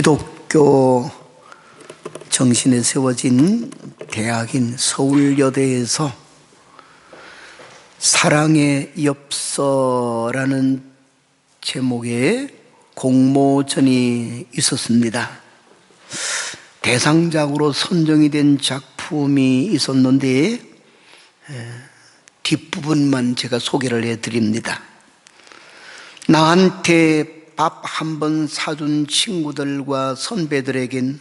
기독교 정신에 세워진 대학인 서울여대에서 사랑의 엽서라는 제목의 공모전이 있었습니다. 대상작으로 선정이 된 작품이 있었는데 뒷부분만 제가 소개를 해드립니다. 나한테 밥 한 번 사준 친구들과 선배들에겐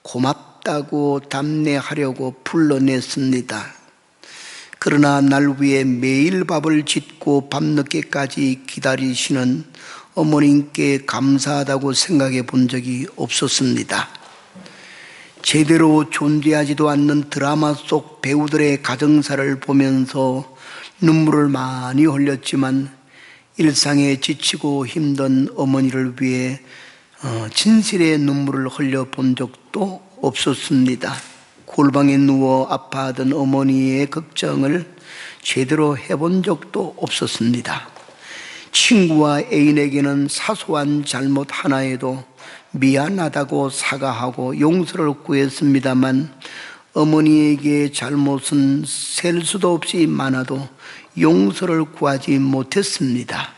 고맙다고 답례하려고 불러냈습니다. 그러나 날 위해 매일 밥을 짓고 밤늦게까지 기다리시는 어머님께 감사하다고 생각해 본 적이 없었습니다. 제대로 존재하지도 않는 드라마 속 배우들의 가정사를 보면서 눈물을 많이 흘렸지만 일상에 지치고 힘든 어머니를 위해 진실의 눈물을 흘려 본 적도 없었습니다. 골방에 누워 아파하던 어머니의 걱정을 제대로 해본 적도 없었습니다. 친구와 애인에게는 사소한 잘못 하나에도 미안하다고 사과하고 용서를 구했습니다만 어머니에게 잘못은 셀 수도 없이 많아도 용서를 구하지 못했습니다.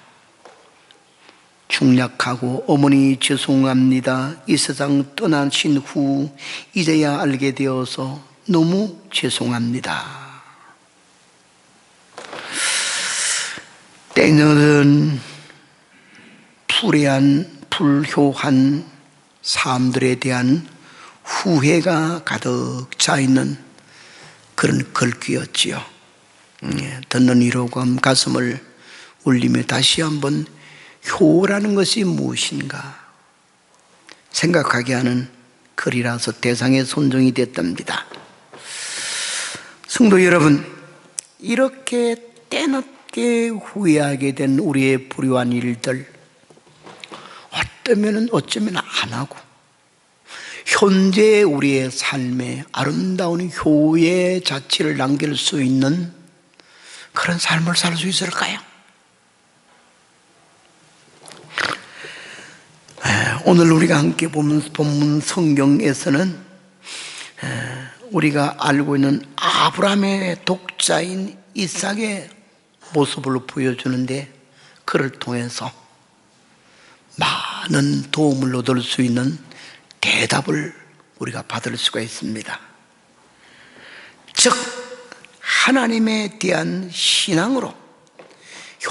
중략하고 어머니 죄송합니다. 이 세상 떠나신 후 이제야 알게 되어서 너무 죄송합니다. 때는 불효한 사람들에 대한 후회가 가득 차 있는 그런 글귀였지요. 듣는 이로감 가슴을 울리며 다시 한번 효라는 것이 무엇인가 생각하게 하는 글이라서 대상에 선정이 됐답니다. 성도 여러분, 이렇게 때늦게 후회하게 된 우리의 불효한 일들 어쩌면 안 하고 현재 우리의 삶에 아름다운 효의 자취를 남길 수 있는 그런 삶을 살 수 있을까요? 오늘 우리가 함께 보는 성경에서는 우리가 알고 있는 아브라함의 독자인 이삭의 모습을 보여주는데 그를 통해서 많은 도움을 얻을 수 있는 대답을 우리가 받을 수가 있습니다. 즉 하나님에 대한 신앙으로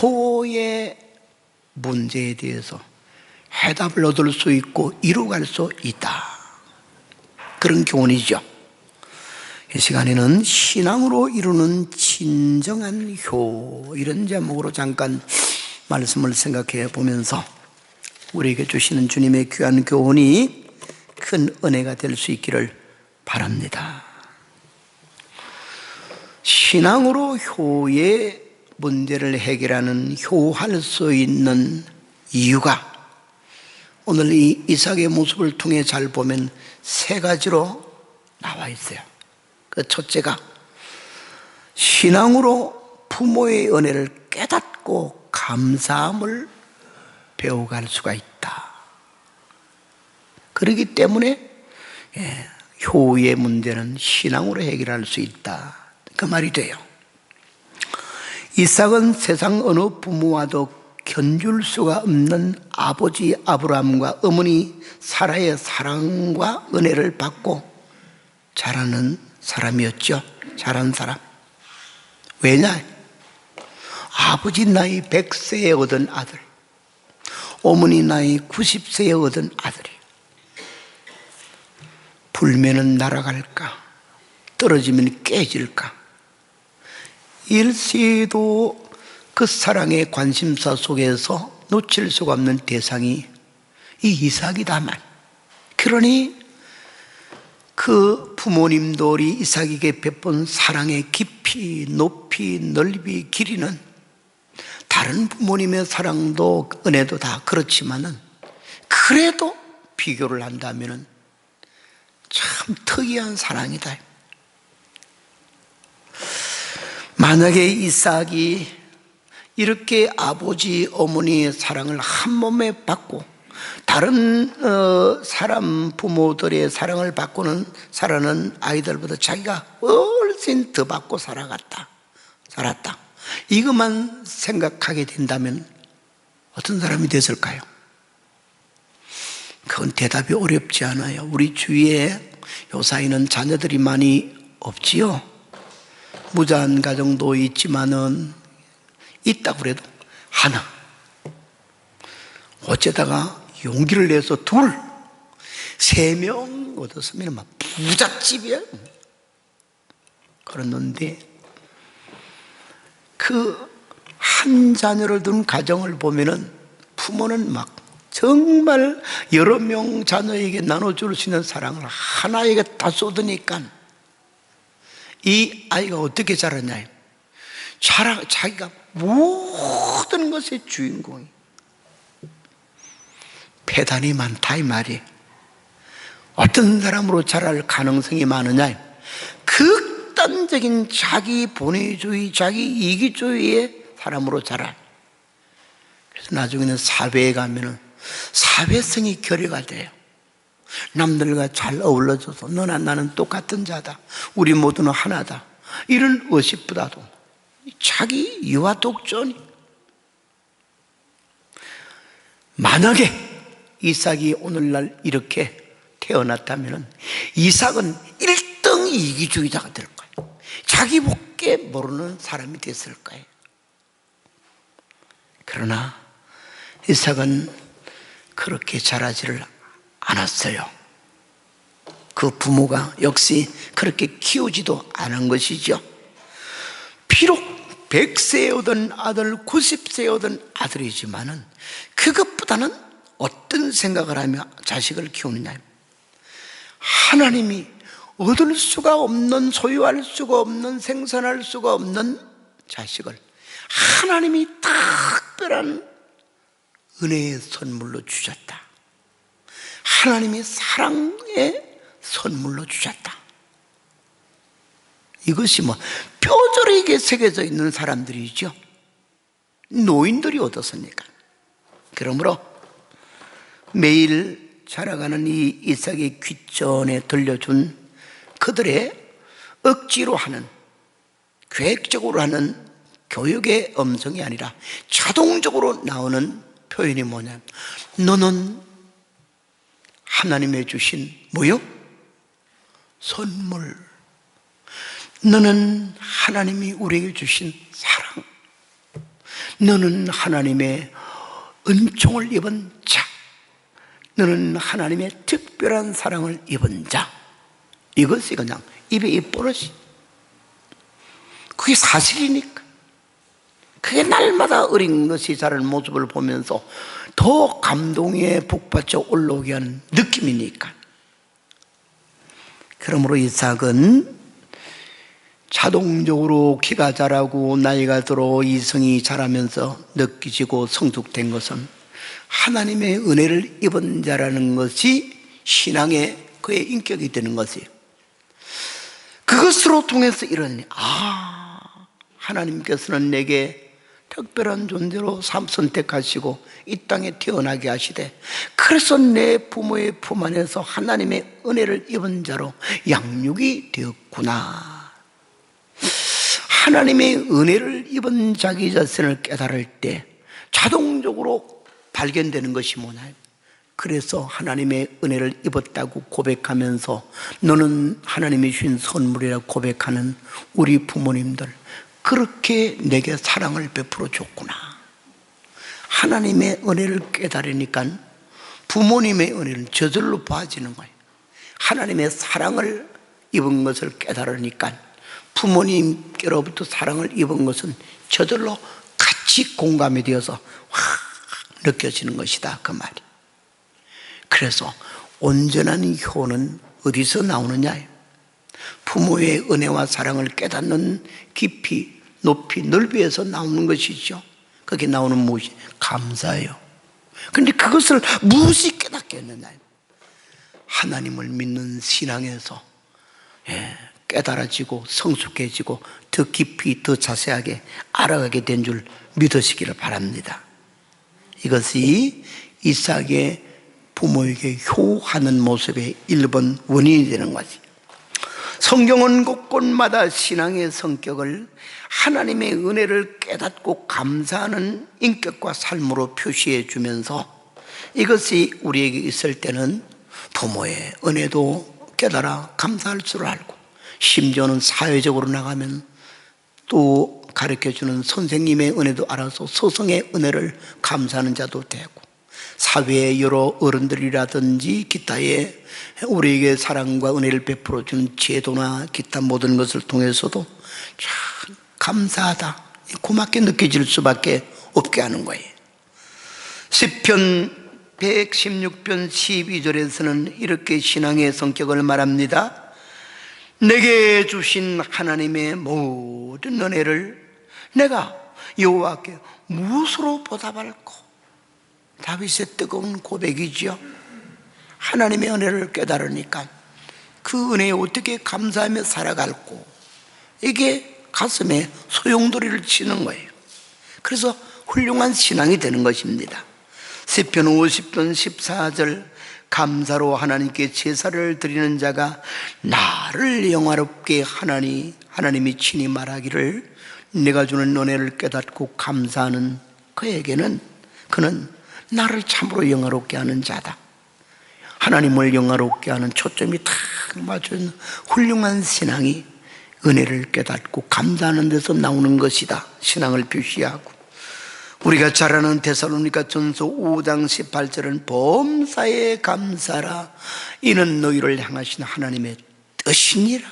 효의 문제에 대해서 해답을 얻을 수 있고 이루어갈 수 있다, 그런 교훈이죠. 이 시간에는 신앙으로 이루는 진정한 효, 이런 제목으로 잠깐 말씀을 생각해 보면서 우리에게 주시는 주님의 귀한 교훈이 큰 은혜가 될 수 있기를 바랍니다. 신앙으로 효의 문제를 해결하는, 효할 수 있는 이유가 오늘 이 이삭의 모습을 통해 잘 보면 세 가지로 나와 있어요. 그 첫째가 신앙으로 부모의 은혜를 깨닫고 감사함을 배워갈 수가 있다. 그렇기 때문에 효의 문제는 신앙으로 해결할 수 있다, 그 말이 돼요. 이삭은 세상 어느 부모와도 견줄 수가 없는 아버지 아브라함과 어머니 사라의 사랑과 은혜를 받고 자라는 사람이었죠. 자란 사람. 왜냐? 아버지 나이 100세에 얻은 아들, 어머니 나이 90세에 얻은 아들이 불면은 날아갈까, 떨어지면 깨질까, 일시에도 그 사랑의 관심사 속에서 놓칠 수가 없는 대상이 이 이삭이다만, 그러니 그 부모님들이 이삭에게 베푼 사랑의 깊이, 높이, 넓이, 길이는 다른 부모님의 사랑도 은혜도 다 그렇지만은 그래도 비교를 한다면은 참 특이한 사랑이다. 만약에 이삭이 이렇게 아버지 어머니의 사랑을 한 몸에 받고 다른 사람 부모들의 사랑을 받고는 살아는 아이들보다 자기가 훨씬 더 받고 살았다. 이것만 생각하게 된다면 어떤 사람이 됐을까요? 그건 대답이 어렵지 않아요. 우리 주위에 요사이는 자녀들이 많이 없지요. 무자한 가정도 있지만은 있다고 그래도 하나, 어쩌다가 용기를 내서 둘, 3명 얻었으면 막 부잣집이야. 그랬는데 그 한 자녀를 둔 가정을 보면은 부모는 막 정말 여러 명 자녀에게 나눠줄 수 있는 사랑을 하나에게 다 쏟으니까 이 아이가 어떻게 자랐냐? 자기가 모든 것의 주인공이. 패단이 많다 이 말이. 어떤 사람으로 자랄 가능성이 많으냐? 극단적인 자기 본위주의, 자기 이기주의의 사람으로 자랄. 그래서 나중에는 사회에 가면은 사회성이 결여가 돼요. 남들과 잘 어울려줘서 너나 나는 똑같은 자다, 우리 모두는 하나다, 이런 의식보다도 자기 유아 독존이. 만약에 이삭이 오늘날 이렇게 태어났다면 이삭은 1등 이기주의자가 될 거예요. 자기밖에 모르는 사람이 됐을 거예요. 그러나 이삭은 그렇게 자라지를 않았어요. 그 부모가 역시 그렇게 키우지도 않은 것이죠. 비록 100세에 얻은 아들, 90세에 얻은 아들이지만은 그것보다는 어떤 생각을 하며 자식을 키우느냐? 하나님이 얻을 수가 없는, 소유할 수가 없는, 생산할 수가 없는 자식을 하나님이 특별한 은혜의 선물로 주셨다. 하나님의 사랑의 선물로 주셨다. 이것이 뼈저리게 새겨져 있는 사람들이죠. 노인들이 얻었으니까. 그러므로 매일 자라가는 이 이삭의 귀전에 들려준 그들의 억지로 하는, 계획적으로 하는 교육의 음성이 아니라 자동적으로 나오는 표현이 뭐냐? 너는 하나님의 주신 뭐요? 선물. 너는 하나님이 우리에게 주신 사랑. 너는 하나님의 은총을 입은 자. 너는 하나님의 특별한 사랑을 입은 자. 이것이 그냥 입에 입버릇이. 그게 사실이니까. 그게 날마다 어린 것이 자라는 모습을 보면서 더 감동에 북받쳐 올라오게 하는 느낌이니까. 그러므로 이삭은 자동적으로 키가 자라고 나이가 들어 이성이 자라면서 느끼지고 성숙된 것은 하나님의 은혜를 입은 자라는 것이 신앙의 그의 인격이 되는 것이에요. 그것으로 통해서 이러니, 하나님께서는 내게 특별한 존재로 선택하시고 이 땅에 태어나게 하시되, 그래서 내 부모의 품 안에서 하나님의 은혜를 입은 자로 양육이 되었구나. 하나님의 은혜를 입은 자기 자신을 깨달을 때 자동적으로 발견되는 것이 뭐냐? 그래서 하나님의 은혜를 입었다고 고백하면서 너는 하나님이 주신 선물이라고 고백하는 우리 부모님들, 그렇게 내게 사랑을 베풀어 줬구나. 하나님의 은혜를 깨달으니까 부모님의 은혜는 저절로 봐지는 거예요. 하나님의 사랑을 입은 것을 깨달으니까 부모님께로부터 사랑을 입은 것은 저절로 같이 공감이 되어서 확 느껴지는 것이다, 그 말이. 그래서 온전한 효는 어디서 나오느냐? 부모의 은혜와 사랑을 깨닫는 깊이, 높이, 넓이에서 나오는 것이죠. 그게 나오는 무엇이? 감사예요. 그런데 그것을 무엇이 깨닫겠느냐? 하나님을 믿는 신앙에서 깨달아지고 성숙해지고 더 깊이, 더 자세하게 알아가게 된 줄 믿으시기를 바랍니다. 이것이 이삭의 부모에게 효하는 모습의 1번 원인이 되는 거지. 성경은 곳곳마다 신앙의 성격을 하나님의 은혜를 깨닫고 감사하는 인격과 삶으로 표시해 주면서 이것이 우리에게 있을 때는 부모의 은혜도 깨달아 감사할 줄 알고, 심지어는 사회적으로 나가면 또 가르쳐주는 선생님의 은혜도 알아서 스승의 은혜를 감사하는 자도 되고, 사회의 여러 어른들이라든지 기타의 우리에게 사랑과 은혜를 베풀어주는 제도나 기타 모든 것을 통해서도 참 감사하다, 고맙게 느껴질 수밖에 없게 하는 거예요. 시편 116편 12절에서는 이렇게 신앙의 성격을 말합니다. 내게 주신 하나님의 모든 은혜를 내가 여호와께 무엇으로 보답할꼬? 다윗의 뜨거운 고백이지요. 하나님의 은혜를 깨달으니까 그 은혜에 어떻게 감사하며 살아갈꼬? 이게 가슴에 소용돌이를 치는 거예요. 그래서 훌륭한 신앙이 되는 것입니다. 시편 50편 14절, 감사로 하나님께 제사를 드리는 자가 나를 영화롭게 하나니, 하나님이 친히 말하기를 내가 주는 은혜를 깨닫고 감사하는 그에게는 그는 나를 참으로 영화롭게 하는 자다. 하나님을 영화롭게 하는 초점이 딱 맞춘 훌륭한 신앙이 은혜를 깨닫고 감사하는 데서 나오는 것이다. 신앙을 표시하고, 우리가 잘 아는 데살로니가 전서 5장 18절은 범사에 감사라, 이는 너희를 향하신 하나님의 뜻이니라.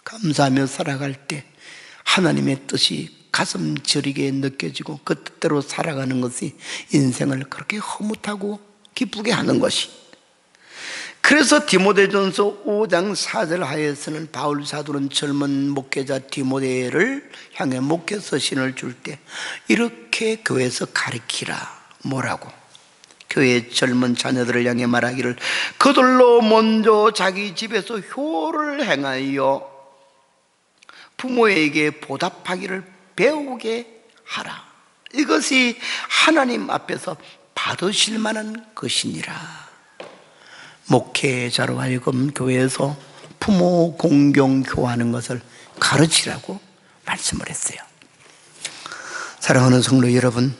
감사하며 살아갈 때 하나님의 뜻이 가슴 저리게 느껴지고 그 뜻대로 살아가는 것이 인생을 그렇게 흐뭇하고 기쁘게 하는 것이. 그래서 디모데전서 5장 4절 하에서는 바울 사도는 젊은 목회자 디모데를 향해 목회 서신을 줄 때 이렇게 교회에서 가르치라. 뭐라고? 교회 젊은 자녀들을 향해 말하기를 그들로 먼저 자기 집에서 효를 행하여 부모에게 보답하기를 배우게 하라. 이것이 하나님 앞에서 받으실 만한 것이니라. 목회자로 하여금 교회에서 부모 공경효하는 것을 가르치라고 말씀을 했어요. 사랑하는 성도 여러분,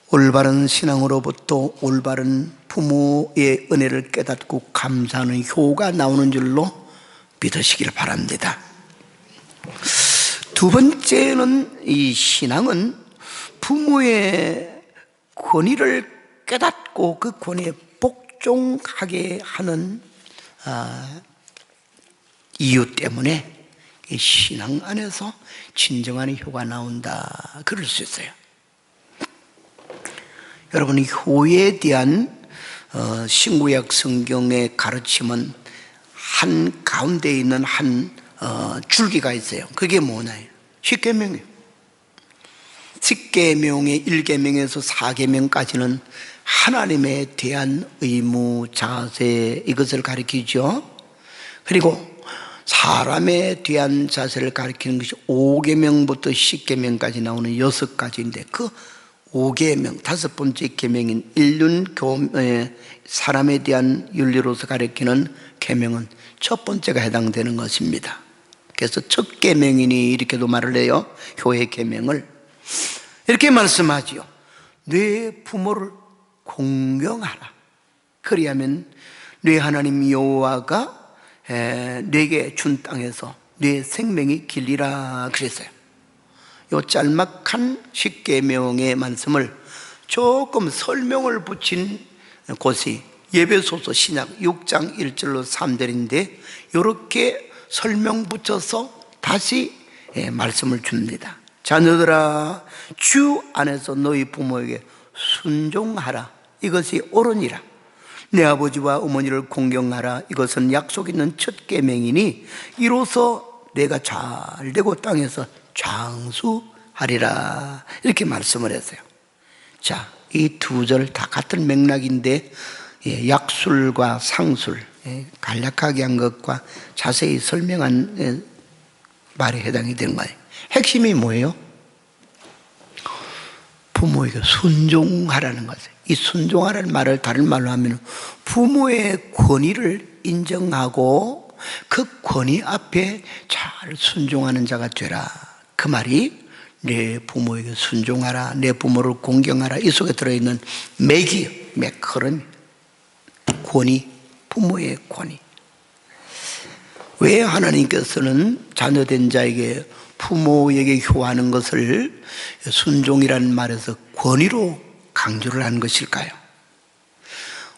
올바른 신앙으로부터 올바른 부모의 은혜를 깨닫고 감사하는 효가 나오는 줄로 믿으시길 바랍니다. 두 번째는, 이 신앙은 부모의 권위를 깨닫고 그 권위에 복종하게 하는 이유 때문에 이 신앙 안에서 진정한 효가 나온다, 그럴 수 있어요. 여러분, 효에 대한 신구약 성경의 가르침은 한 가운데 있는 한 줄기가 있어요. 그게 뭐냐요? 십계명이에요. 십계명의 1계명에서 4계명까지는 하나님에 대한 의무, 자세, 이것을 가리키죠. 그리고 사람에 대한 자세를 가리키는 것이 5계명부터 10계명까지 나오는 6가지인데, 그 5계명, 5번째 계명인 사람에 대한 윤리로서 가리키는 계명은 첫 번째가 해당되는 것입니다. 그래서 첫 계명이니 이렇게도 말을 해요. 효의 계명을 이렇게 말씀하지요. 네 부모를 공경하라. 그리하면 네 하나님 여호와가 네게 준 땅에서 네 생명이 길리라 그랬어요. 이 짤막한 십계명의 말씀을 조금 설명을 붙인 곳이 예배소서 신약 6장 1절로 3절인데, 이렇게 설명 붙여서 다시 말씀을 줍니다. 자녀들아, 주 안에서 너희 부모에게 순종하라. 이것이 옳으니라. 내 아버지와 어머니를 공경하라. 이것은 약속 있는 첫 계명이니 이로써 내가 잘되고 땅에서 장수하리라. 이렇게 말씀을 했어요. 자, 이 두 절 다 같은 맥락인데 약술과 상술, 간략하게 한 것과 자세히 설명한 말에 해당이 되는 거예요. 핵심이 뭐예요? 부모에게 순종하라는 거죠. 이 순종하라는 말을 다른 말로 하면 부모의 권위를 인정하고 그 권위 앞에 잘 순종하는 자가 되라. 그 말이 내 부모에게 순종하라, 내 부모를 공경하라, 이 속에 들어있는 맥걸음, 권위, 부모의 권위. 왜 하나님께서는 자녀된 자에게 부모에게 효하는 것을 순종이라는 말에서 권위로 강조를 하는 것일까요?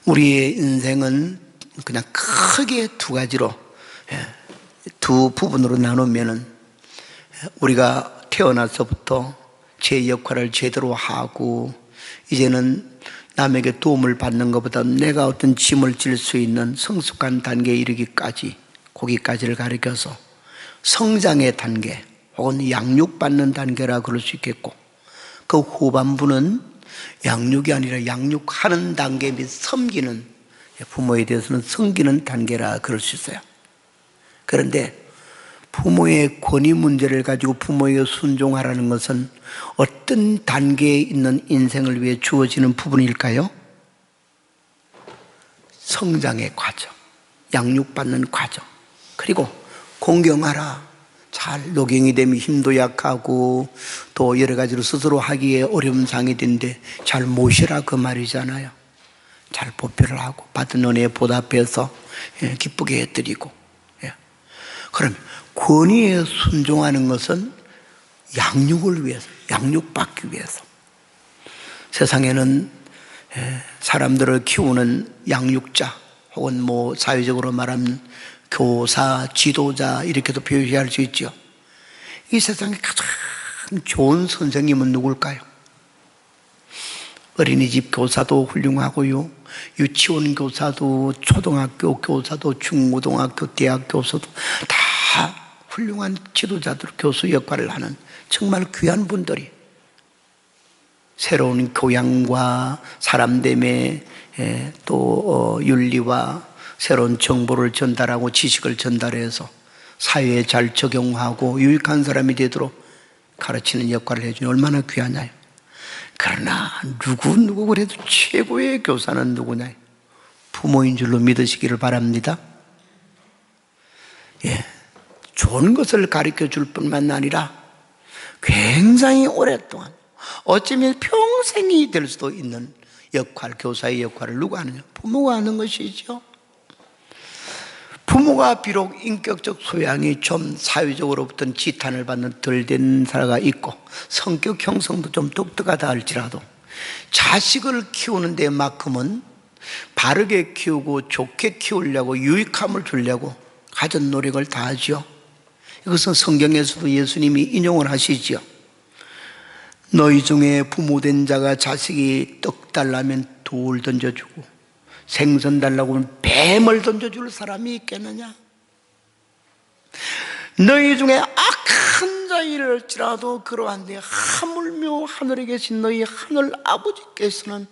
우리의 인생은 그냥 크게 두 가지로, 두 부분으로 나누면은 우리가 태어나서부터 제 역할을 제대로 하고 이제는 남에게 도움을 받는 것보다 내가 어떤 짐을 질 수 있는 성숙한 단계에 이르기까지, 거기까지를 가리켜서 성장의 단계 혹은 양육받는 단계라 그럴 수 있겠고, 그 후반부는 양육이 아니라 양육하는 단계 및 섬기는, 부모에 대해서는 섬기는 단계라 그럴 수 있어요. 그런데 부모의 권위 문제를 가지고 부모에게 순종하라는 것은 어떤 단계에 있는 인생을 위해 주어지는 부분일까요? 성장의 과정, 양육받는 과정, 그리고 공경하라. 잘 노경이 되면 힘도 약하고 또 여러 가지로 스스로 하기에 어려운 상이 된데 잘 모시라, 그 말이잖아요. 잘 보필을 하고 받은 은혜에 보답해서 기쁘게 해드리고. 그럼 권위에 순종하는 것은 양육을 위해서, 양육받기 위해서. 세상에는 사람들을 키우는 양육자 혹은 뭐 사회적으로 말하면 교사, 지도자 이렇게도 표시할 수 있죠. 이 세상에 가장 좋은 선생님은 누굴까요? 어린이집 교사도 훌륭하고요, 유치원 교사도, 초등학교 교사도, 중고등학교, 대학 교사도 다 훌륭한 지도자들, 교수 역할을 하는 정말 귀한 분들이 새로운 교양과 사람됨의 또 윤리와 새로운 정보를 전달하고 지식을 전달해서 사회에 잘 적용하고 유익한 사람이 되도록 가르치는 역할을 해주니 얼마나 귀하냐요. 그러나 누구 그래도 최고의 교사는 누구냐? 부모인 줄로 믿으시기를 바랍니다. 좋은 것을 가르쳐 줄 뿐만 아니라 굉장히 오랫동안, 어쩌면 평생이 될 수도 있는 역할, 교사의 역할을 누가 하느냐? 부모가 하는 것이죠. 부모가 비록 인격적 소양이 좀 사회적으로부터 지탄을 받는 덜 된 사람가 있고 성격 형성도 좀 독특하다 할지라도 자식을 키우는 데만큼은 바르게 키우고 좋게 키우려고 유익함을 주려고 가진 노력을 다하죠. 이것은 성경에서도 예수님이 인용을 하시죠. 너희 중에 부모된 자가 자식이 떡 달라면 돌 던져주고 생선 달라고 하면 뱀을 던져줄 사람이 있겠느냐? 너희 중에 악한 자일지라도 그러한데 하물며 하늘에 계신 너희 하늘 아버지께서는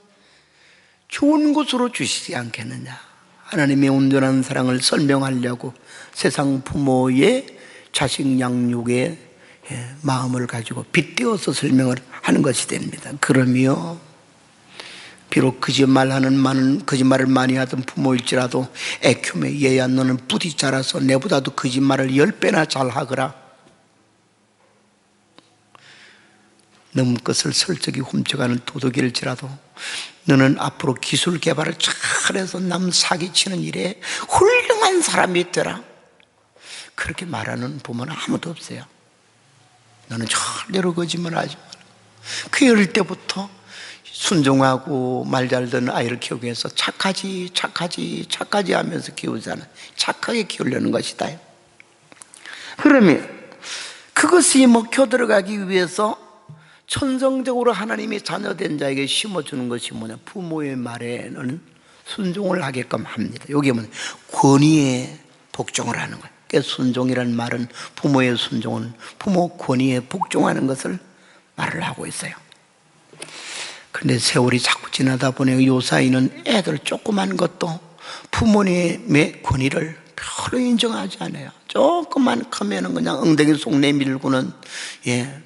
좋은 곳으로 주시지 않겠느냐? 하나님의 온전한 사랑을 설명하려고 세상 부모의 자식 양육의 마음을 가지고 빗대어서 설명을 하는 것이 됩니다. 그러며 비록 거짓말을 많이 하던 부모일지라도 애큐메 얘야 너는 부디 자라서 내보다도 거짓말을 10배나 잘하거라. 넘은 것을 설적이 훔쳐가는 도둑일지라도 너는 앞으로 기술 개발을 잘해서 남 사기치는 일에 훌륭한 사람이 되라. 그렇게 말하는 부모는 아무도 없어요. 너는 절대로 거짓말하지 마라. 그 어릴 때부터 순종하고 말 잘 듣는 아이를 키우기 위해서 착하지 하면서 키우잖아요. 착하게 키우려는 것이다. 그러면 그것이 먹혀 들어가기 위해서 천성적으로 하나님이 자녀된 자에게 심어주는 것이 뭐냐? 부모의 말에는 순종을 하게끔 합니다. 여기 보면 권위에 복종을 하는 거예요. 그래서 순종이라는 말은, 부모의 순종은 부모 권위에 복종하는 것을 말을 하고 있어요. 그런데 세월이 자꾸 지나다 보니 요 사이는 애들 조그만 것도 부모님의 권위를 서로 인정하지 않아요. 조금만 크면은 그냥 엉덩이 속 내밀고는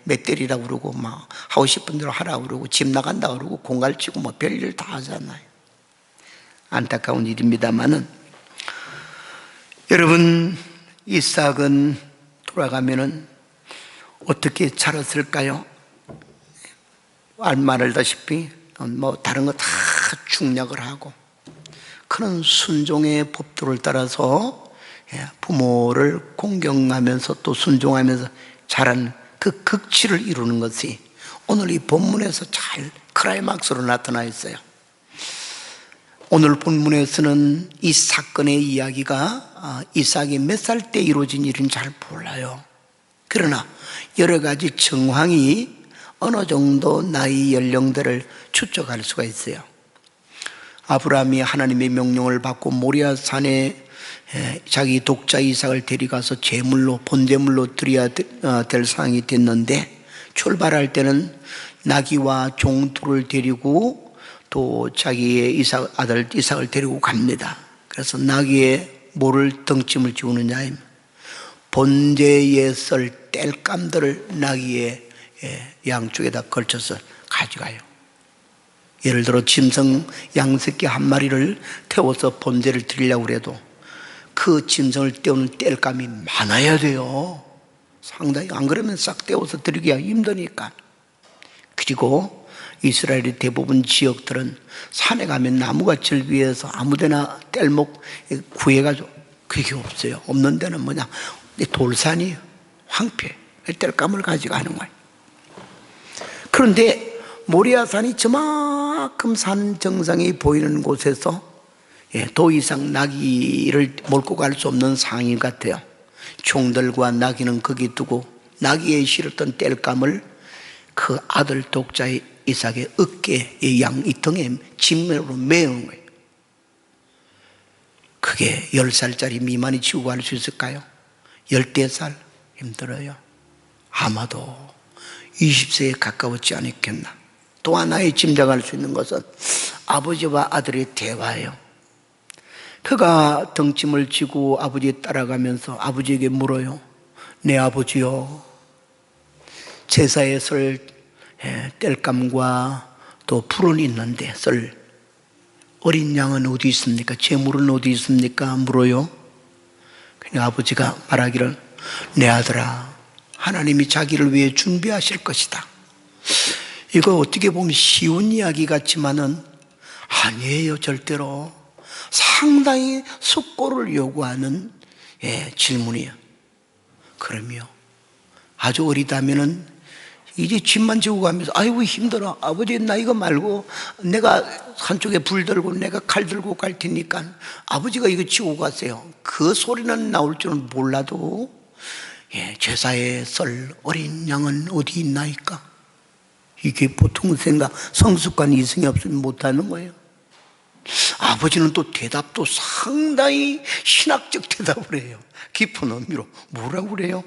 멧돼지라고 그러고 막 하고 싶은 대로 하라고 그러고 집 나간다 그러고 공갈치고 뭐 별일 다 하잖아요. 안타까운 일입니다만은 여러분, 이삭은 돌아가면은 어떻게 자랐을까요? 말하다시피 뭐 다른 거 다 중략을 하고 그런 순종의 법도를 따라서 부모를 공경하면서 또 순종하면서 자란 그 극치를 이루는 것이 오늘 이 본문에서 잘 클라이막스로 나타나 있어요. 오늘 본문에서는 이 사건의 이야기가 이삭이 몇 살 때 이루어진 일인지 잘 몰라요. 그러나 여러 가지 정황이 어느 정도 나이 연령대를 추적할 수가 있어요. 아브라함이 하나님의 명령을 받고 모리아 산에 자기 독자 이삭을 데려가서 제물로 본제물로 드려야 될 상황이 됐는데 출발할 때는 나귀와 종두를 데리고 또 자기의 아들 이삭을 데리고 갑니다. 그래서 나귀에 뭐를 덩침을 지우느냐, 번제에 썰 땔감들을 나귀의 양쪽에다 걸쳐서 가져가요. 예를 들어 짐승 양새끼 한 마리를 태워서 번제를 드리려고 해도 그 짐승을 떼우는 땔감이 많아야 돼요. 상당히. 안 그러면 싹 떼워서 드리기가 힘드니까. 그리고 이스라엘의 대부분 지역들은 산에 가면 나무가 절비해서 아무데나 땔목 구해가지고, 그게 없어요. 없는 데는 뭐냐, 돌산이 황폐, 땔감을 가지고 가는 거예요. 그런데 모리아산이 저만큼 산 정상이 보이는 곳에서 더 이상 나귀를 몰고 갈 수 없는 상황인 것 같아요. 종들과 나귀는 거기 두고 나귀에 실었던 땔감을 그 아들 독자의 이삭의 어깨, 이 등에 진면으로 메우는 거예요. 그게 10살짜리 미만이 지고 갈 수 있을까요? 14살? 힘들어요. 아마도 20세에 가까웠지 않겠나. 또 하나의 짐작할 수 있는 것은 아버지와 아들의 대화예요. 그가 덩침을 지고 아버지에 따라가면서 아버지에게 물어요. 내 아버지요, 제사에 썰 땔감과 또 풀은 있는데 썰 어린 양은 어디 있습니까? 제물은 어디 있습니까? 물어요. 그냥 아버지가 말하기를, 내 아들아, 하나님이 자기를 위해 준비하실 것이다. 이거 어떻게 보면 쉬운 이야기 같지만은 아니에요. 절대로 상당히 숙고를 요구하는 질문이에요. 그러며 아주 어리다면은 이제 집만 지고 가면서 아이고 힘들어, 아버지 나 이거 말고 내가 한쪽에 불 들고 내가 칼 들고 갈 테니까 아버지가 이거 지고 가세요. 그 소리는 나올 줄은 몰라도 제사에 썰 어린 양은 어디 있나이까? 이게 보통 생각, 성숙한 이성이 없으면 못하는 거예요. 아버지는 또 대답도 상당히 신학적 대답을 해요. 깊은 의미로. 뭐라고 그래요?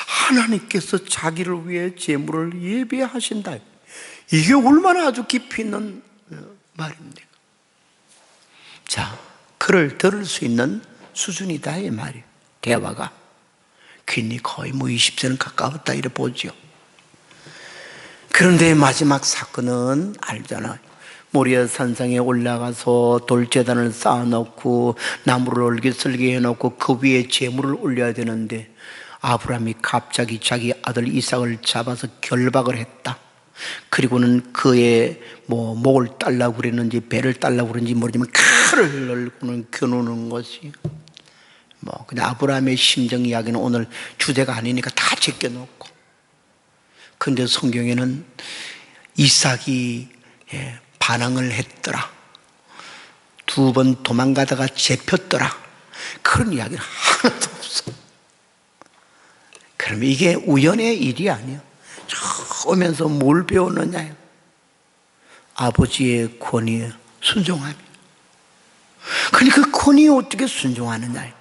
하나님께서 자기를 위해 제물을 예배하신다. 이게 얼마나 아주 깊이 있는 말입니까? 자, 그를 들을 수 있는 수준이다 이 말이에요. 대화가 괜히 거의 20세는 가까웠다 이래 보죠. 그런데 마지막 사건은 알잖아요. 모리아 산상에 올라가서 돌제단을 쌓아놓고 나무를 얼기설기 해놓고 그 위에 제물을 올려야 되는데 아브라함이 갑자기 자기 아들 이삭을 잡아서 결박을 했다. 그리고는 그의 목을 딸라고 그랬는지 배를 딸라고 그랬는지 모르지만 칼을 넣고는 겨누는 것이 그냥 아브라함의 심정 이야기는 오늘 주제가 아니니까 다 제껴놓고. 그런데 성경에는 이삭이 반항을 했더라, 2번 도망가다가 잡혔더라, 그런 이야기는 하나도 없어. 그러면 이게 우연의 일이 아니야. 오면서 뭘 배웠느냐, 아버지의 권위에 순종함이. 그러니까 그 권위에 어떻게 순종하느냐,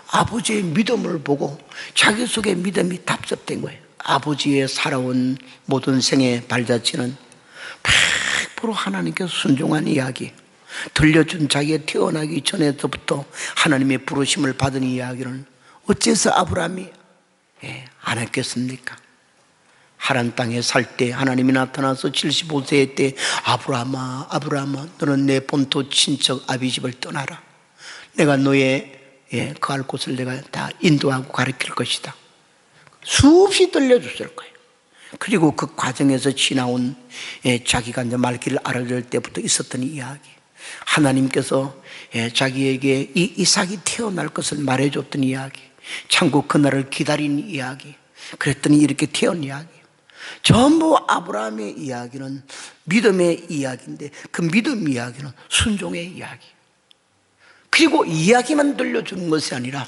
아버지의 믿음을 보고 자기 속에 믿음이 답습된 거예요. 아버지의 살아온 모든 생의 발자취는 100% 하나님께 순종한 이야기. 들려준 자기가 태어나기 전에서부터 하나님의 부르심을 받은 이야기는 어째서 아브라함이 안 했겠습니까? 하란 땅에 살 때 하나님이 나타나서 75세 때 아브라함아 아브라함아 너는 내 본토 친척 아비집을 떠나라. 내가 너의 거할 곳을 내가 다 인도하고 가르칠 것이다. 수없이 들려줬을 거예요. 그리고 그 과정에서 지나온 자기가 이제 말기를 알아들 때부터 있었던 이야기, 하나님께서 자기에게 이 이삭이 태어날 것을 말해줬던 이야기, 참고 그날을 기다린 이야기, 그랬더니 이렇게 태어난 이야기, 전부 아브라함의 이야기는 믿음의 이야기인데 그 믿음 이야기는 순종의 이야기. 그리고 이야기만 들려주는 것이 아니라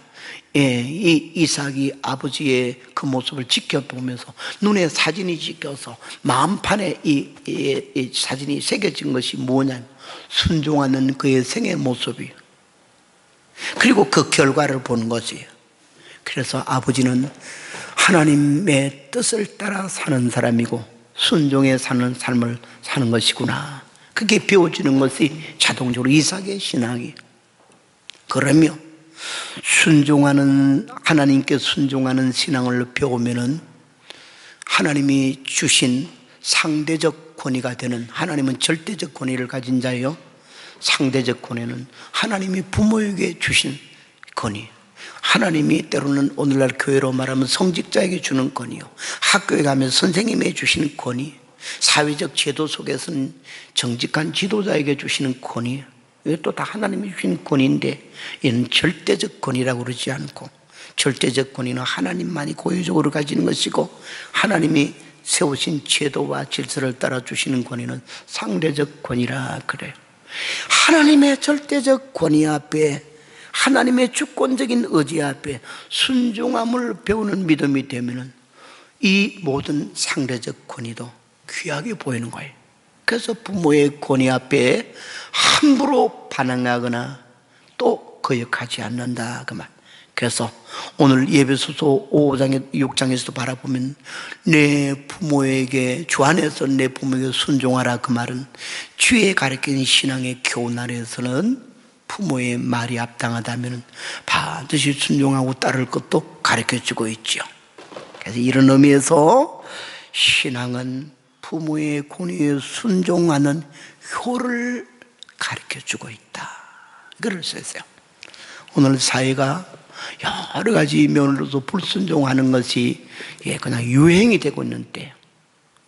이 이삭이 아버지의 그 모습을 지켜보면서 눈에 사진이 찍혀서 마음판에 이 사진이 새겨진 것이 뭐냐면 순종하는 그의 생의 모습이에요. 그리고 그 결과를 보는 것이에요. 그래서 아버지는 하나님의 뜻을 따라 사는 사람이고 순종에 사는 삶을 사는 것이구나, 그게 배워지는 것이 자동적으로 이삭의 신앙이에요. 그러며 순종하는, 하나님께 순종하는 신앙을 배우면은 하나님이 주신 상대적 권위가 되는, 하나님은 절대적 권위를 가진 자예요. 상대적 권위는 하나님이 부모에게 주신 권위, 하나님이 때로는 오늘날 교회로 말하면 성직자에게 주는 권위요, 학교에 가면 선생님에게 주시는 권위, 사회적 제도 속에서는 정직한 지도자에게 주시는 권위, 이것도 다 하나님이 주신 권위인데 이는 절대적 권위라고 그러지 않고, 절대적 권위는 하나님만이 고유적으로 가지는 것이고 하나님이 세우신 제도와 질서를 따라 주시는 권위는 상대적 권위라 그래요. 하나님의 절대적 권위 앞에, 하나님의 주권적인 의지 앞에 순종함을 배우는 믿음이 되면은 이 모든 상대적 권위도 귀하게 보이는 거예요. 그래서 부모의 권위 앞에 함부로 반항하거나 또 거역하지 않는다 그 말. 그래서 오늘 예배소서 5장 6장에서도 바라보면 내 부모에게, 주 안에서 내 부모에게 순종하라 그 말은 주의 가르치는 신앙의 교훈 아래에서는 부모의 말이 합당하다면 반드시 순종하고 따를 것도 가르쳐주고 있죠. 그래서 이런 의미에서 신앙은 부모의 권위에 순종하는 효를 가르쳐주고 있다, 그걸 썼어요. 오늘 사회가 여러 가지 면으로서 불순종하는 것이 그냥 유행이 되고 있는 때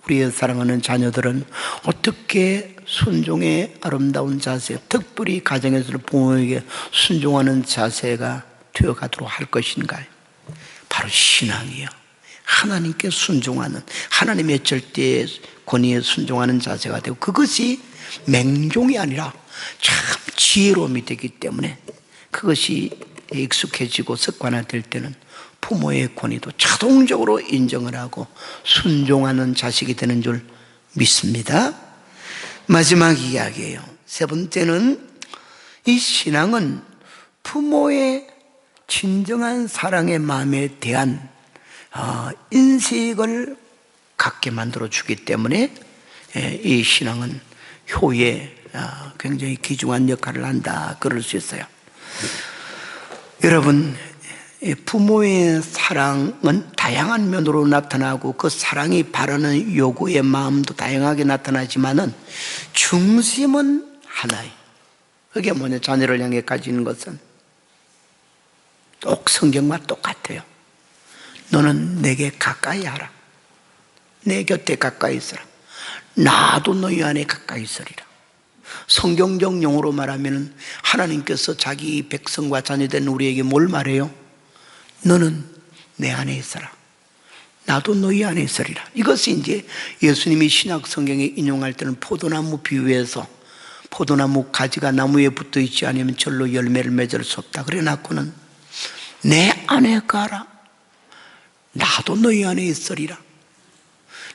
우리의 사랑하는 자녀들은 어떻게 순종의 아름다운 자세, 특별히 가정에서 부모에게 순종하는 자세가 되어가도록 할 것인가요? 바로 신앙이요, 하나님께 순종하는, 하나님의 절대 권위에 순종하는 자세가 되고, 그것이 맹종이 아니라 참 지혜로움이 되기 때문에 그것이 익숙해지고 습관화될 때는 부모의 권위도 자동적으로 인정을 하고 순종하는 자식이 되는 줄 믿습니다. 마지막 이야기예요. 세 번째는 이 신앙은 부모의 진정한 사랑의 마음에 대한 인식을 갖게 만들어 주기 때문에 이 신앙은 효에 굉장히 귀중한 역할을 한다, 그럴 수 있어요. 여러분, 부모의 사랑은 다양한 면으로 나타나고 그 사랑이 바라는 요구의 마음도 다양하게 나타나지만은 중심은 하나예요. 그게 뭐냐, 자녀를 향해 가지는 것은 똑 성경과 똑같아요. 너는 내게 가까이 하라, 내 곁에 가까이 있어라, 나도 너희 안에 가까이 있으리라. 성경적 용어로 말하면 하나님께서 자기 백성과 자녀된 우리에게 뭘 말해요? 너는 내 안에 있어라, 나도 너희 안에 있으리라. 이것이 이제 예수님이 신약 성경에 인용할 때는 포도나무 비유해서 포도나무 가지가 나무에 붙어 있지 않으면 절로 열매를 맺을 수 없다 그래 놓고는 내 안에 가라, 나도 너희 안에 있으리라.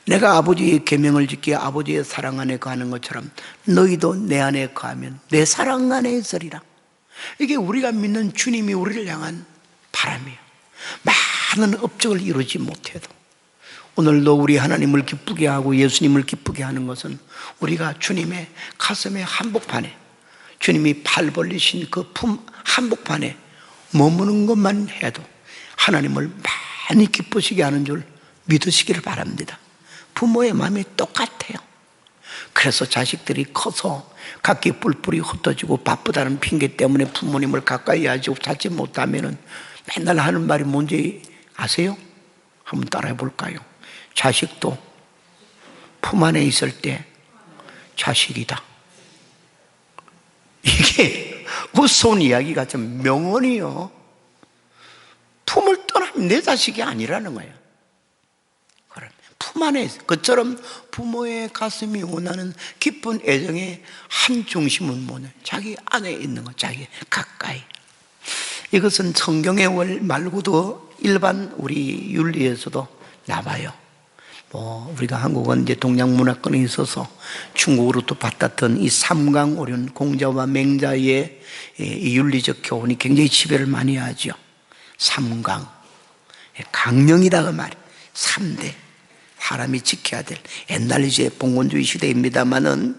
내가 아버지의 계명을 지켜 아버지의 사랑 안에 거하는 것처럼 너희도 내 안에 거하면 내 사랑 안에 있으리라. 이게 우리가 믿는 주님이 우리를 향한 바람이에요. 많은 업적을 이루지 못해도 오늘도 우리 하나님을 기쁘게 하고 예수님을 기쁘게 하는 것은 우리가 주님의 가슴의 한복판에 주님이 팔 벌리신 그 한복판에 머무는 것만 해도 하나님을 많이 기쁘시게 하는 줄 믿으시기를 바랍니다. 부모의 마음이 똑같아요. 그래서 자식들이 커서 각기 뿔뿔이 흩어지고 바쁘다는 핑계 때문에 부모님을 가까이 하지 찾지 못하면 맨날 하는 말이 뭔지 아세요? 한번 따라해 볼까요? 자식도 품 안에 있을 때 자식이다. 이게 무서운 이야기가 좀 명언이요. 품을 떠나면 내 자식이 아니라는 거예요. 품 안에 있어. 그처럼 부모의 가슴이 원하는 깊은 애정의 한 중심은 뭐냐? 자기 안에 있는 거, 자기 가까이. 이것은 성경의 월 말고도 일반 우리 윤리에서도 나와요. 우리가 한국은 이제 동양문화권에 있어서 중국으로부터 받았던 이 삼강오륜, 공자와 맹자의 이 윤리적 교훈이 굉장히 지배를 많이 하죠. 삼강, 강령이다 그 말이에요. 3대 사람이 지켜야 될, 옛날 이제 봉건주의 시대입니다만은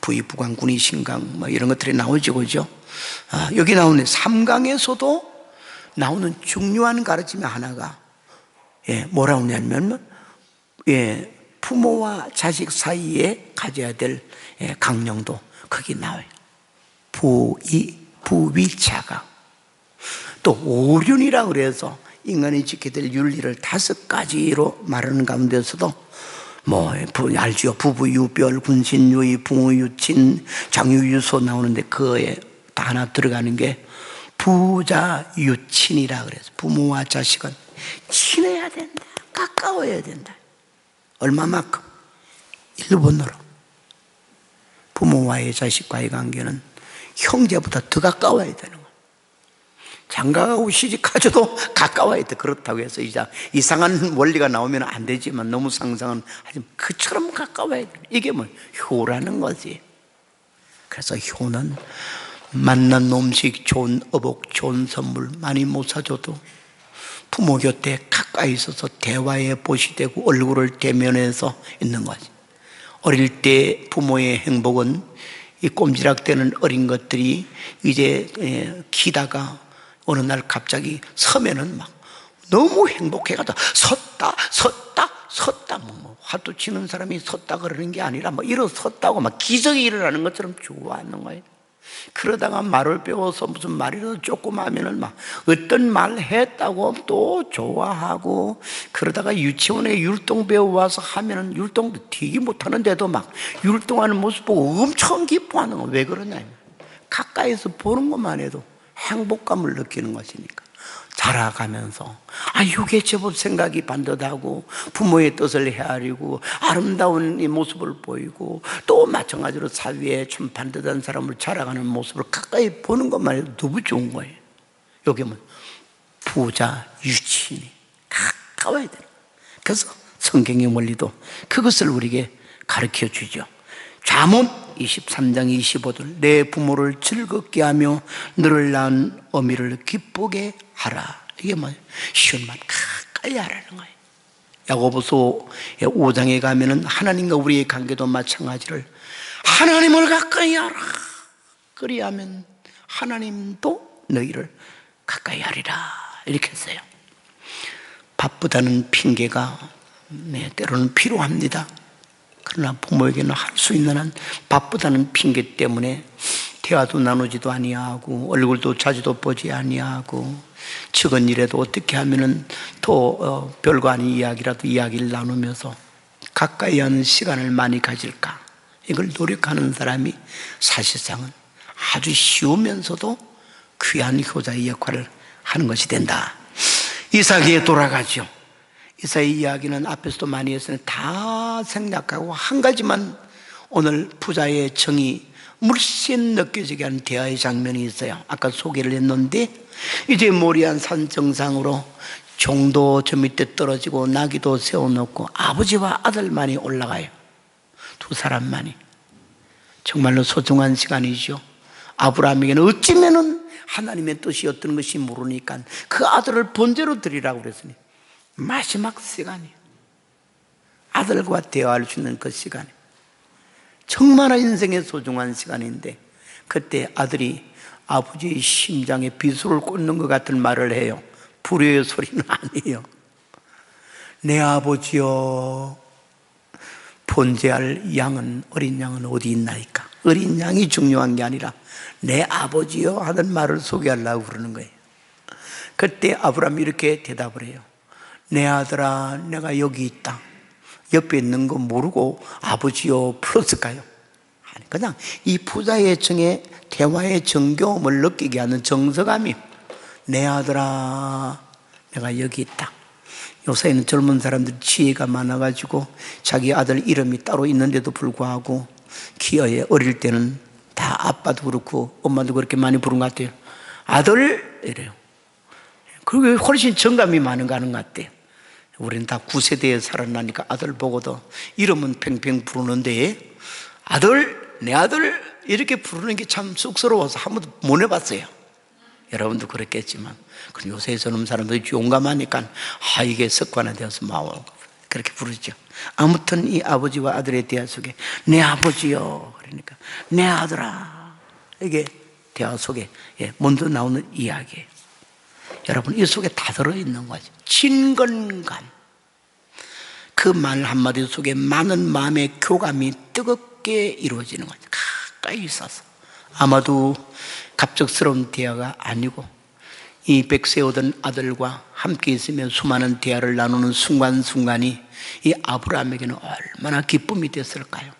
부의부강, 군의신강 이런 것들이 나오죠, 그죠? 여기 나오는 삼강에서도 나오는 중요한 가르침의 하나가 뭐라고 하냐면 부모와 자식 사이에 가져야 될 강령도 거기 나와요. 부위자강. 또 오륜이라 그래서 인간이 지켜야 될 윤리를 5가지로 말하는 가운데서도 알지요? 부부유별, 군신유의, 붕어유친, 장유유소 나오는데 그에 다 하나 들어가는 게 부자유친이라 그래서 부모와 자식은 친해야 된다, 가까워야 된다. 얼마만큼? 일본어로 부모와의 자식과의 관계는 형제보다 더 가까워야 되는 거예요. 장가가고 시집가줘도 가까워야 돼. 그렇다고 해서 이제 이상한 원리가 나오면 안 되지만 너무 상상은 하지만 그처럼 가까워야 돼. 이게 효라는 거지. 그래서 효는 맛난 음식, 좋은 어복, 좋은 선물 많이 못 사줘도 부모 곁에 가까이 있어서 대화에 보시 되고 얼굴을 대면해서 있는 거지. 어릴 때 부모의 행복은 이 꼼지락대는 어린 것들이 이제 기다가 어느 날 갑자기 서면은 막 너무 행복해가지고 섰다 화두 치는 사람이 섰다 그러는 게 아니라 일어섰다고 막 기적이 일어나는 것처럼 좋아하는 거예요. 그러다가 말을 배워서 무슨 말이라도 조금 하면은 어떤 말 했다고 또 좋아하고, 그러다가 유치원에 율동 배워와서 하면은 율동도 되게 못하는데도 율동하는 모습 보고 엄청 기뻐하는 거. 왜 그러냐면 가까이서 보는 것만 해도 행복감을 느끼는 것이니까. 자라가면서 이게 제법 생각이 반듯하고 부모의 뜻을 헤아리고 아름다운 이 모습을 보이고, 또 마찬가지로 사회에 좀 반듯한 사람을 자라가는 모습을 가까이 보는 것만 해도 너무 좋은 거예요. 여기 부자 유친이 가까워야 돼요. 그래서 성경의 원리도 그것을 우리에게 가르쳐 주죠. 잠언 23장 25절, 내 부모를 즐겁게 하며 너를 낳은 어미를 기쁘게 하라. 이게 쉬운 말 가까이 하라는 거예요. 야고보서 5장에 가면은 하나님과 우리의 관계도 마찬가지를 하나님을 가까이 하라. 그리하면 하나님도 너희를 가까이 하리라. 이렇게 했어요. 바쁘다는 핑계가 때로는 필요합니다. 그러나 부모에게는 할 수 있는 한 바쁘다는 핑계 때문에 대화도 나누지도 아니하고 얼굴도 자주도 보지 아니하고 적은 일에도 어떻게 하면은 또 별거 아닌 이야기라도 이야기를 나누면서 가까이 하는 시간을 많이 가질까, 이걸 노력하는 사람이 사실상은 아주 쉬우면서도 귀한 효자의 역할을 하는 것이 된다. 이삭에게 돌아가죠. 이삭의 이야기는 앞에서도 많이 했으니 다 생략하고 한 가지만 오늘 부자의 정이 물씬 느껴지게 하는 대화의 장면이 있어요. 아까 소개를 했는데 이제 모리안 산 정상으로 종도 저 밑에 떨어지고 나귀도 세워놓고 아버지와 아들만이 올라가요. 두 사람만이. 정말로 소중한 시간이죠. 아브라함에게는 어찌면은 하나님의 뜻이 어떤 것이 모르니까 그 아들을 번제로 드리라고 그랬으니 마지막 시간이에요. 아들과 대화할 수 있는 그 시간에 정말 인생의 소중한 시간인데 그때 아들이 아버지의 심장에 비수를 꽂는 것 같은 말을 해요. 불효의 소리는 아니에요. 내 아버지여, 번제할 양은, 어린 양은 어디 있나이까? 어린 양이 중요한 게 아니라 내 아버지여 하는 말을 소개하려고 그러는 거예요. 그때 아브라함이 이렇게 대답을 해요. 내 아들아, 내가 여기 있다. 옆에 있는 거 모르고 아버지여 불렀을까요? 아니, 그냥 이 부자의 정에 대화의 정겨움을 느끼게 하는 정서감이, 내 아들아, 내가 여기 있다. 요새는 젊은 사람들 지혜가 많아가지고 자기 아들 이름이 따로 있는데도 불구하고 기어에 어릴 때는 다 아빠도 그렇고 엄마도 그렇게 많이 부른 것 같아요. 아들 이래요. 그게 훨씬 정감이 많은 거 하는 것 같아요. 우리는 다 9세대에 살아나니까 아들 보고도 이름은 팽팽 부르는데 아들, 내 아들 이렇게 부르는 게 참 쑥스러워서 한 번도 못 해봤어요. 여러분도 그랬겠지만 요새 저놈 사람들이 용감하니까 이게 습관화되어서 마음 그렇게 부르죠. 아무튼 이 아버지와 아들의 대화 속에 내 아버지요 그러니까 내 아들아, 이게 대화 속에 먼저 나오는 이야기예요. 여러분, 이 속에 다 들어있는 거죠. 친근감, 그 말 한마디 속에 많은 마음의 교감이 뜨겁게 이루어지는 거죠. 가까이 있어서. 아마도 갑작스러운 대화가 아니고 이 백세오던 아들과 함께 있으며 수많은 대화를 나누는 순간순간이 이 아브라함에게는 얼마나 기쁨이 됐을까요?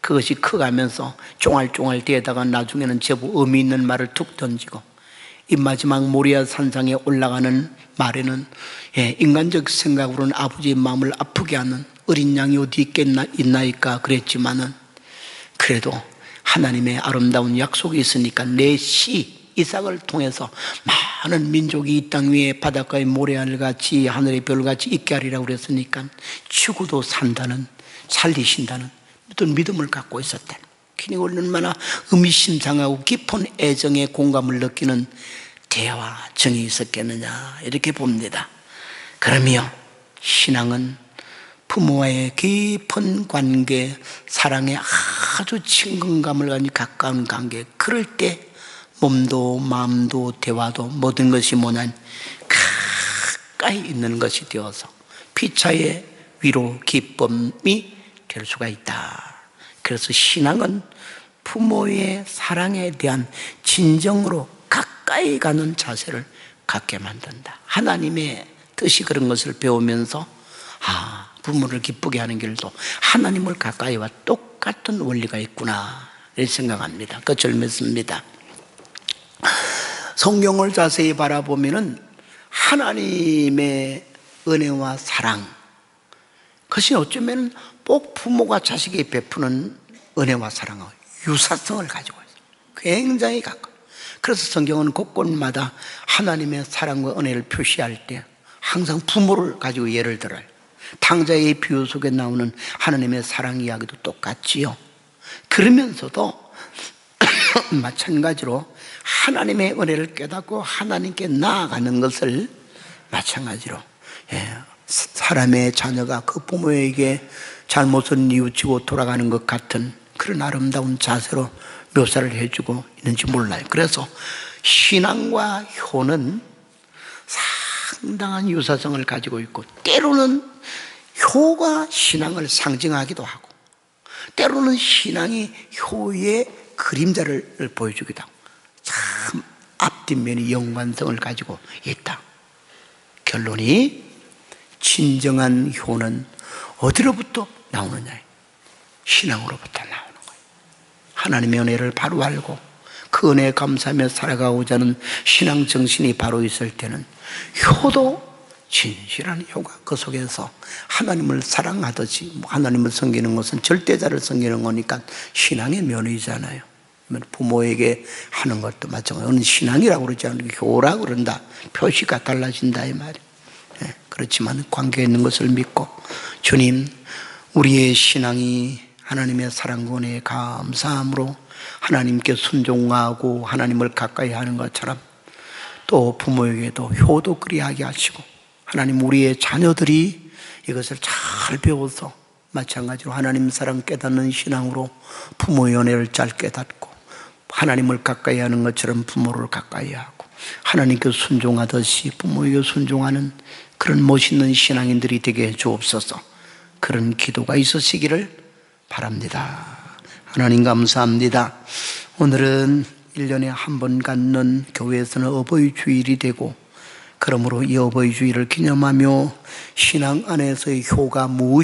그것이 커가면서 쫑알쫑알 대다가 나중에는 제법 의미 있는 말을 툭 던지고, 이 마지막 모리아 산상에 올라가는 말에는 인간적 생각으로는 아버지의 마음을 아프게 하는 어린 양이 어디 있나이까 그랬지만은 그래도 하나님의 아름다운 약속이 있으니까 내 씨 이삭을 통해서 많은 민족이 이 땅 위에 바닷가의 모래알같이 하늘의 별같이 있게 하리라고 그랬으니까 죽어도 산다는, 살리신다는 어떤 믿음을 갖고 있었다. 그니 얼마나 의미심장하고 깊은 애정의 공감을 느끼는 대화 정이 있었겠느냐 이렇게 봅니다. 그러며 신앙은 부모와의 깊은 관계, 사랑에 아주 친근감을 가진 가까운 관계, 그럴 때 몸도 마음도 대화도 모든 것이 뭐냐면 가까이 있는 것이 되어서 피차의 위로 기쁨이 될 수가 있다. 그래서 신앙은 부모의 사랑에 대한 진정으로 가까이 가는 자세를 갖게 만든다. 하나님의 뜻이 그런 것을 배우면서 부모를 기쁘게 하는 길도 하나님을 가까이와 똑같은 원리가 있구나 이렇게 생각합니다. 끝을 맺습니다. 성경을 자세히 바라보면은 하나님의 은혜와 사랑, 그것이 어쩌면 꼭 부모가 자식에게 베푸는 은혜와 사랑과 유사성을 가지고 있어요. 굉장히 가까워요. 그래서 성경은 곳곳마다 하나님의 사랑과 은혜를 표시할 때 항상 부모를 가지고 예를 들어요. 탕자의 비유 속에 나오는 하나님의 사랑 이야기도 똑같지요. 그러면서도 마찬가지로 하나님의 은혜를 깨닫고 하나님께 나아가는 것을 마찬가지로 사람의 자녀가 그 부모에게 잘못을 뉘우치고 돌아가는 것 같은 그런 아름다운 자세로 묘사를 해주고 있는지 몰라요. 그래서 신앙과 효는 상당한 유사성을 가지고 있고, 때로는 효가 신앙을 상징하기도 하고 때로는 신앙이 효의 그림자를 보여주기도 하고 참 앞뒷면이 연관성을 가지고 있다. 결론이 진정한 효는 어디로부터 나오느냐? 신앙으로부터 나오는 거예요. 하나님의 은혜를 바로 알고 그 은혜에 감사하며 살아가고자 하는 신앙 정신이 바로 있을 때는 효도 진실한 효가 그 속에서 하나님을 사랑하듯이, 하나님을 섬기는 것은 절대자를 섬기는 거니까 신앙의 면이잖아요. 부모에게 하는 것도 마찬가지로 신앙이라고 그러지 않고 효라고 그런다. 표시가 달라진다 이 말이에요. 그렇지만 관계에 있는 것을 믿고, 주님, 우리의 신앙이 하나님의 사랑과 은혜에 감사함으로 하나님께 순종하고 하나님을 가까이 하는 것처럼 또 부모에게도 효도 그리하게 하시고, 하나님 우리의 자녀들이 이것을 잘 배워서 마찬가지로 하나님 사랑 깨닫는 신앙으로 부모의 연애를 잘 깨닫고 하나님을 가까이 하는 것처럼 부모를 가까이 하고 하나님께 순종하듯이 부모에게 순종하는 그런 멋있는 신앙인들이 되게 해 주옵소서. 그런 기도가 있으시기를 바랍니다. 하나님 감사합니다. 오늘은 1년에 한 번 갖는 교회에서는 어버이 주일이 되고 그러므로 이 어버이 주일을 기념하며 신앙 안에서의 효가 무엇이